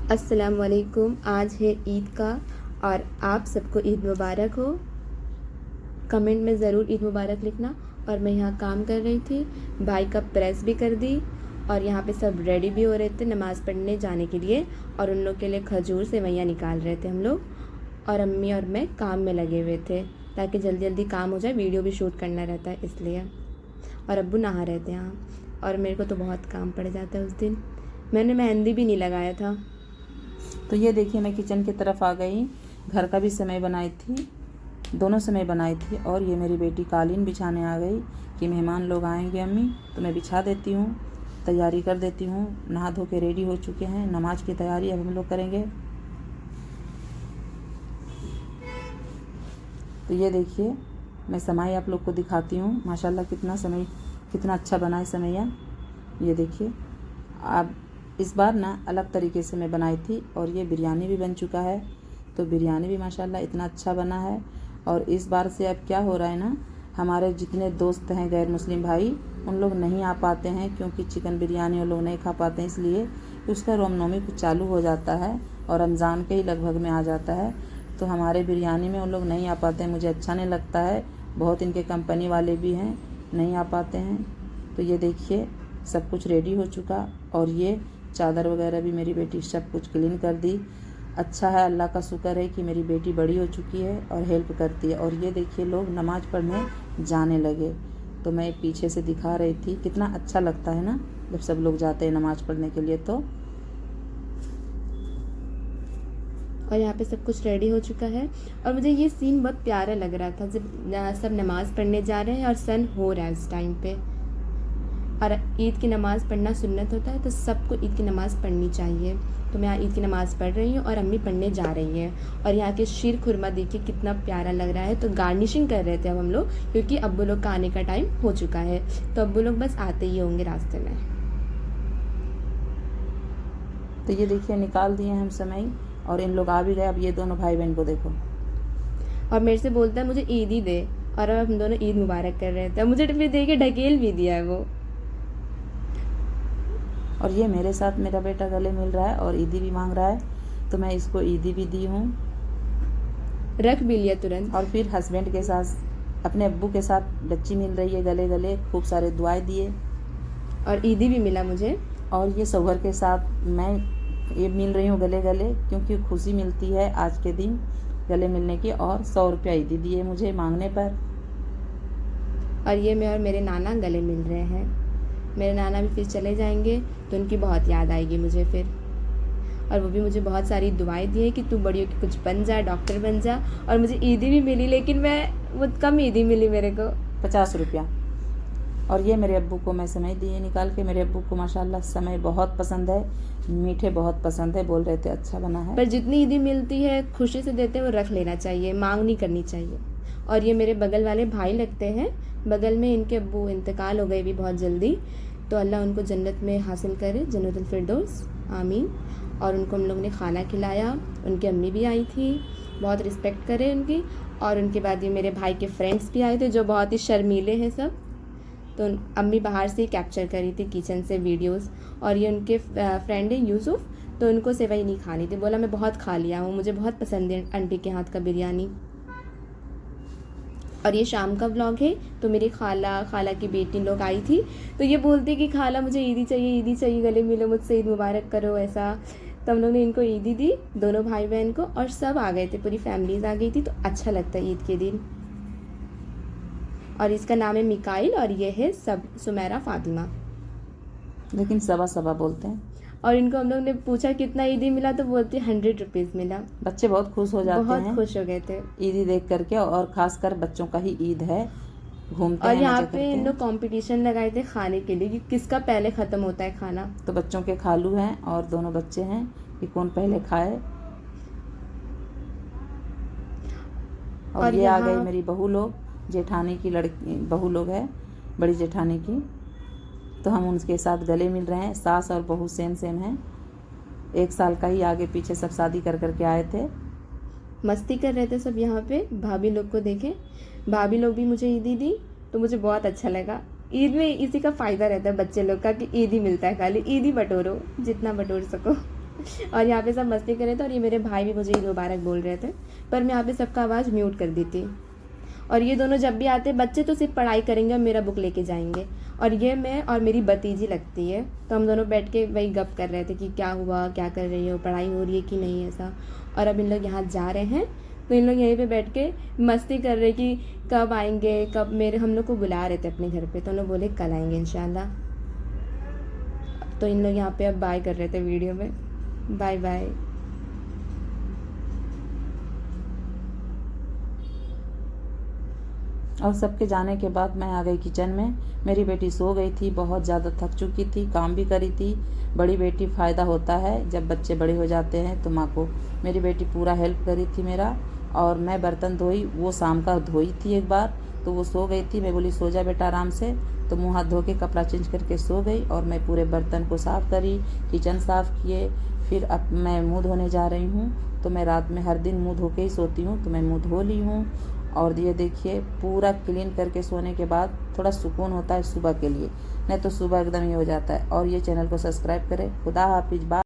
अस्सलाम वालेकुम। आज है ईद का और आप सबको ईद मुबारक हो। कमेंट में ज़रूर ईद मुबारक लिखना। और मैं यहाँ काम कर रही थी, भाई का प्रेस भी कर दी और यहाँ पे सब रेडी भी हो रहे थे नमाज़ पढ़ने जाने के लिए। और उन लोग के लिए खजूर सेवइयाँ निकाल रहे थे हम लोग, और अम्मी और मैं काम में लगे हुए थे ताकि जल्दी जल्दी काम हो जाए, वीडियो भी शूट करना रहता है इसलिए। और अब्बू नहा रहे थे यहाँ, और मेरे को तो बहुत काम पड़ जाता है उस दिन। मैंने मेहंदी भी नहीं लगाया था। तो ये देखिए मैं किचन की तरफ आ गई। घर का भी समय बनाई थी, दोनों समय बनाई थी। और ये मेरी बेटी कालीन बिछाने आ गई कि मेहमान लोग आएंगे अम्मी, तो मैं बिछा देती हूँ, तैयारी कर देती हूँ। नहा धो के रेडी हो चुके हैं, नमाज की तैयारी अब हम लोग करेंगे। तो ये देखिए मैं समय आप लोग को दिखाती हूँ। माशाल्लाह कितना अच्छा बना है समैया। ये देखिए आप इस बार ना अलग तरीके से मैं बनाई थी, और ये बिरयानी भी बन चुका है। तो बिरयानी भी माशाल्लाह इतना अच्छा बना है। और इस बार से अब क्या हो रहा है ना, हमारे जितने दोस्त हैं गैर मुस्लिम भाई, उन लोग नहीं आ पाते हैं क्योंकि चिकन बिरयानी उन लोग नहीं खा पाते हैं, इसलिए उसका रामनवमी कुछ चालू हो जाता है और रमज़ान के ही लगभग में आ जाता है। तो हमारे बिरयानी में उन लोग नहीं आ पाते हैं, मुझे अच्छा नहीं लगता है। बहुत इनके कंपनी वाले भी हैं, नहीं आ पाते हैं। तो ये देखिए सब कुछ रेडी हो चुका, और ये चादर वगैरह भी मेरी बेटी सब कुछ क्लीन कर दी। अच्छा है, अल्लाह का शुक्र है कि मेरी बेटी बड़ी हो चुकी है और हेल्प करती है। और ये देखिए लोग नमाज़ पढ़ने जाने लगे, तो मैं पीछे से दिखा रही थी। कितना अच्छा लगता है ना जब सब लोग जाते हैं नमाज़ पढ़ने के लिए। तो और यहाँ पे सब कुछ रेडी हो चुका है, और मुझे ये सीन बहुत प्यारा लग रहा था जब सब नमाज़ पढ़ने जा रहे हैं और सन हो रहा है उस टाइम पे। और ईद की नमाज़ पढ़ना सुन्नत होता है, तो सबको ईद की नमाज़ पढ़नी चाहिए। तो मैं यहाँ ईद की नमाज़ पढ़ रही हूँ और अम्मी पढ़ने जा रही हैं। और यहाँ के शीर खुरमा देखिए कितना प्यारा लग रहा है। तो गार्निशिंग कर रहे थे अब हम लोग, क्योंकि अब्बू लोग का आने का टाइम हो चुका है। तो अब्बू लोग बस आते ही होंगे रास्ते में। तो ये देखिए निकाल दिए हम समय, और इन लोग आ भी गए। अब ये दोनों भाई बहन को देखो, और मेरे से बोलता है मुझे ईद ही दे, और अब हम दोनों ईद मुबारक कर रहे थे। मुझे फिर देखिए ढकेल भी दिया है वो। और ये मेरे साथ मेरा बेटा गले मिल रहा है और ईदी भी मांग रहा है, तो मैं इसको ईदी भी दी हूँ, रख भी लिया तुरंत। और फिर हस्बैंड के साथ अपने अब्बू के साथ बच्ची मिल रही है गले गले, खूब सारे दुआएं दिए। और ईदी भी मिला मुझे। और ये शौहर के साथ मैं ये मिल रही हूँ गले गले, क्योंकि खुशी मिलती है आज के दिन गले मिलने की। और 100 रुपया ईदी दिए मुझे मांगने पर। और ये मैं और मेरे नाना गले मिल रहे हैं। मेरे नाना भी फिर चले जाएंगे, तो उनकी बहुत याद आएगी मुझे फिर। और वो भी मुझे बहुत सारी दुआएं दी है कि तू बड़ी हो के कुछ बन जा, डॉक्टर बन जा। और मुझे ईदी भी मिली, लेकिन वो कम ईदी मिली मेरे को, 50 रुपया। और ये मेरे अब्बू को मैं समय दिए निकाल के। मेरे अब्बू को माशाल्लाह समय बहुत पसंद है, मीठे बहुत पसंद है, बोल रहे थे अच्छा बना है। पर जितनी ईदी मिलती है खुशी से देते हैं, वो रख लेना चाहिए, मांग नहीं करनी चाहिए। और ये मेरे बगल वाले भाई लगते हैं, बगल में इनके अब्बू इंतकाल हो गए भी बहुत जल्दी। तो अल्लाह उनको जन्नत में हासिल करे, जन्नतुल फिरदौस, आमीन। और उनको हम लोग ने खाना खिलाया, उनकी अम्मी भी आई थी, बहुत रिस्पेक्ट करे उनकी। और उनके बाद ये मेरे भाई के फ्रेंड्स भी आए थे जो बहुत ही शर्मीले हैं सब। तो अम्मी बाहर से कैप्चर करी थी किचन से वीडियोस। और ये उनके फ्रेंड है यूसुफ, तो उनको सेवई नहीं खानी थी, बोला मैं बहुत खा लिया हूँ, मुझे बहुत पसंद है आंटी के हाथ का बिरयानी। और ये शाम का व्लॉग है। तो मेरी खाला की बेटी लोग आई थी, तो ये बोलती कि खाला मुझे ईदी चाहिए, गले मिलो मुझसे, ईद मुबारक करो ऐसा। तो हम लोग ने इनको ईदी दी, दोनों भाई बहन को, और सब आ गए थे, पूरी फैमिलीज आ गई थी। तो अच्छा लगता है ईद के दिन। और इसका नाम है मिकाइल, और ये है सुमेरा फातिमा, लेकिन सबा सबा बोलते हैं। और इनको हम लोग ने पूछा कितना ईदी मिला, तो बोलते 100 रुपीज़ मिला। बच्चे बहुत खुश हो जाते हैं, बहुत खुश हो गए थे ईदी देख करके। और खासकर बच्चों का ही ईद है, घूमते और हैं, यहाँ मजे पे करते इन हैं। लोग कंपटीशन लगाए थे खाने के लिए कि किसका पहले ख़त्म होता है खाना। तो बच्चों के खालू हैं और दोनों बच्चे हैं कि कौन पहले खाए। और ये आ गई मेरी बहू लोग, जेठानी की लड़की बहू लोग है, बड़ी जेठानी की। तो हम उनके साथ गले मिल रहे हैं। सास और बहू सेम सेम हैं, 1 साल का ही आगे पीछे सब शादी कर करके आए थे। मस्ती कर रहे थे सब यहाँ पे। भाभी लोग को देखे, भाभी लोग भी मुझे ईदी दी, तो मुझे बहुत अच्छा लगा। ईद में इसी का फ़ायदा रहता है बच्चे लोग का कि ईद ही मिलता है, खाली ईद ही बटोरो जितना बटोर सको। और यहाँ पे सब मस्ती कर रहे थे और ये मेरे भाई भी मुझे ईद मुबारक बोल रहे थे, पर मैं यहाँ पे सबका आवाज़ म्यूट कर दी थी। और ये दोनों जब भी आते, बच्चे तो सिर्फ पढ़ाई करेंगे और मेरा बुक लेके जाएंगे, और ये मैं और मेरी भतीजी लगती है, तो हम दोनों बैठ के वही गप कर रहे थे कि क्या हुआ, क्या कर रही हो, पढ़ाई हो रही है कि नहीं, ऐसा। और अब इन लोग यहाँ जा रहे हैं, तो इन लोग यहीं पे बैठ के मस्ती कर रहे कि कब आएंगे, कब। मेरे हम लोग को बुला रहे थे अपने घर पे, तो उन लोग बोले कल आएंगे इंशाल्लाह। तो इन लोग यहाँ पे अब बाय कर रहे थे वीडियो में। Bye bye. और सबके जाने के बाद मैं आ गई किचन में। मेरी बेटी सो गई थी, बहुत ज़्यादा थक चुकी थी, काम भी करी थी। बड़ी बेटी फ़ायदा होता है जब बच्चे बड़े हो जाते हैं तो माँ को। मेरी बेटी पूरा हेल्प करी थी मेरा। और मैं बर्तन धोई, वो शाम का धोई थी एक बार, तो वो सो गई थी। मैं बोली सो जा बेटा आराम से, तो मुँह हाथ धो के कपड़ा चेंज करके सो गई। और मैं पूरे बर्तन को साफ़ करी, किचन साफ़ किए। फिर अब मैं मुँह धोने जा रही हूँ। तो मैं रात में हर दिन मुँह धो के ही सोती हूँ, तो मैं मुँह धो ली हूँ। और ये देखिए पूरा क्लीन करके सोने के बाद थोड़ा सुकून होता है सुबह के लिए, नहीं तो सुबह एकदम ये हो जाता है। और ये चैनल को सब्सक्राइब करें। खुदा हाफिज़। बाय।